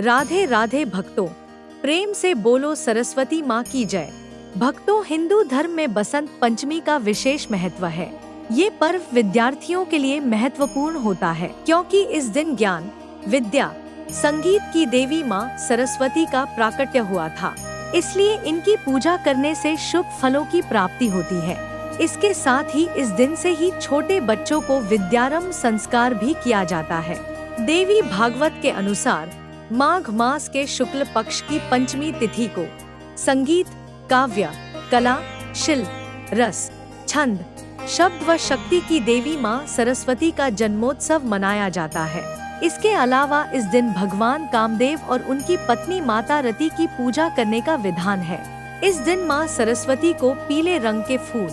राधे राधे भक्तों, प्रेम से बोलो सरस्वती माँ की जय। भक्तों, हिंदू धर्म में बसंत पंचमी का विशेष महत्व है। ये पर्व विद्यार्थियों के लिए महत्वपूर्ण होता है क्योंकि इस दिन ज्ञान, विद्या, संगीत की देवी माँ सरस्वती का प्राकट्य हुआ था। इसलिए इनकी पूजा करने से शुभ फलों की प्राप्ति होती है। इसके साथ ही इस दिन से ही छोटे बच्चों को विद्यारंभ संस्कार भी किया जाता है। देवी भागवत के अनुसार माघ मास के शुक्ल पक्ष की पंचमी तिथि को संगीत, काव्य, कला, शिल्प, रस, छंद, शब्द व शक्ति की देवी माँ सरस्वती का जन्मोत्सव मनाया जाता है। इसके अलावा इस दिन भगवान कामदेव और उनकी पत्नी माता रति की पूजा करने का विधान है। इस दिन माँ सरस्वती को पीले रंग के फूल,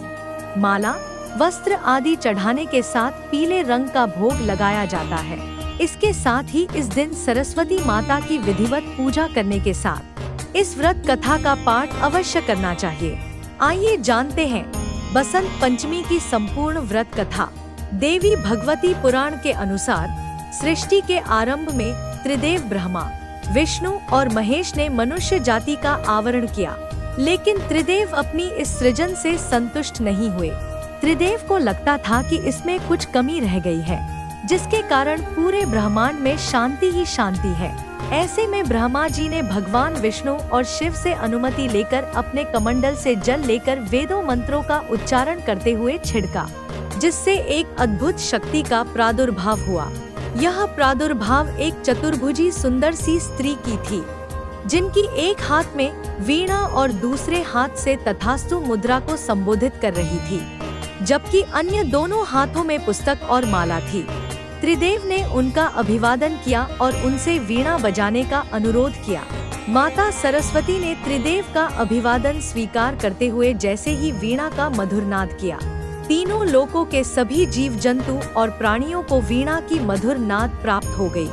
माला, वस्त्र आदि चढ़ाने के साथ पीले रंग का भोग लगाया जाता है। इसके साथ ही इस दिन सरस्वती माता की विधिवत पूजा करने के साथ इस व्रत कथा का पाठ अवश्य करना चाहिए। आइए जानते हैं बसंत पंचमी की संपूर्ण व्रत कथा। देवी भगवती पुराण के अनुसार सृष्टि के आरंभ में त्रिदेव ब्रह्मा, विष्णु और महेश ने मनुष्य जाति का आवरण किया, लेकिन त्रिदेव अपनी इस सृजन से संतुष्ट नहीं हुए। त्रिदेव को लगता था कि इसमें कुछ कमी रह गई है, जिसके कारण पूरे ब्रह्मांड में शांति ही शांति है। ऐसे में ब्रह्मा जी ने भगवान विष्णु और शिव से अनुमति लेकर अपने कमंडल से जल लेकर वेदों मंत्रों का उच्चारण करते हुए छिड़का, जिससे एक अद्भुत शक्ति का प्रादुर्भाव हुआ। यह प्रादुर्भाव एक चतुर्भुजी सुंदर सी स्त्री की थी, जिनकी एक हाथ में वीणा और दूसरे हाथ से तथास्तु मुद्रा को संबोधित कर रही थी, जबकि अन्य दोनों हाथों में पुस्तक और माला थी। त्रिदेव ने उनका अभिवादन किया और उनसे वीणा बजाने का अनुरोध किया। माता सरस्वती ने त्रिदेव का अभिवादन स्वीकार करते हुए जैसे ही वीणा का मधुर नाद किया, तीनों लोकों के सभी जीव जंतु और प्राणियों को वीणा की मधुर नाद प्राप्त हो गई।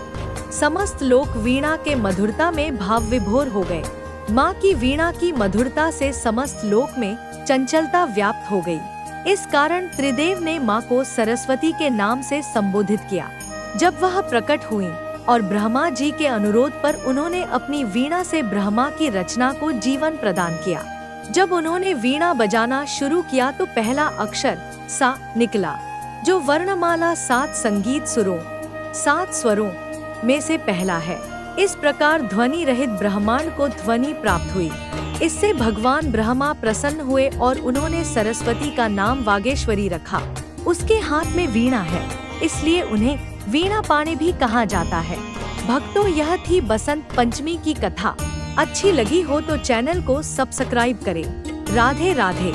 समस्त लोक वीणा के मधुरता में भाव विभोर हो गए। माँ की वीणा की मधुरता से समस्त लोक में चंचलता व्याप्त हो गई। इस कारण त्रिदेव ने माँ को सरस्वती के नाम से संबोधित किया। जब वह प्रकट हुई और ब्रह्मा जी के अनुरोध पर उन्होंने अपनी वीणा से ब्रह्मा की रचना को जीवन प्रदान किया। जब उन्होंने वीणा बजाना शुरू किया तो पहला अक्षर सा निकला, जो वर्णमाला 7 संगीत सुरों, 7 स्वरों में से पहला है। इस प्रकार ध्वनि रहित ब्रह्मांड को ध्वनि प्राप्त हुई। इससे भगवान ब्रह्मा प्रसन्न हुए और उन्होंने सरस्वती का नाम वागेश्वरी रखा। उसके हाथ में वीणा है, इसलिए उन्हें वीणा पाणी भी कहा जाता है। भक्तों, यह थी बसंत पंचमी की कथा। अच्छी लगी हो तो चैनल को सब्सक्राइब करें। राधे राधे।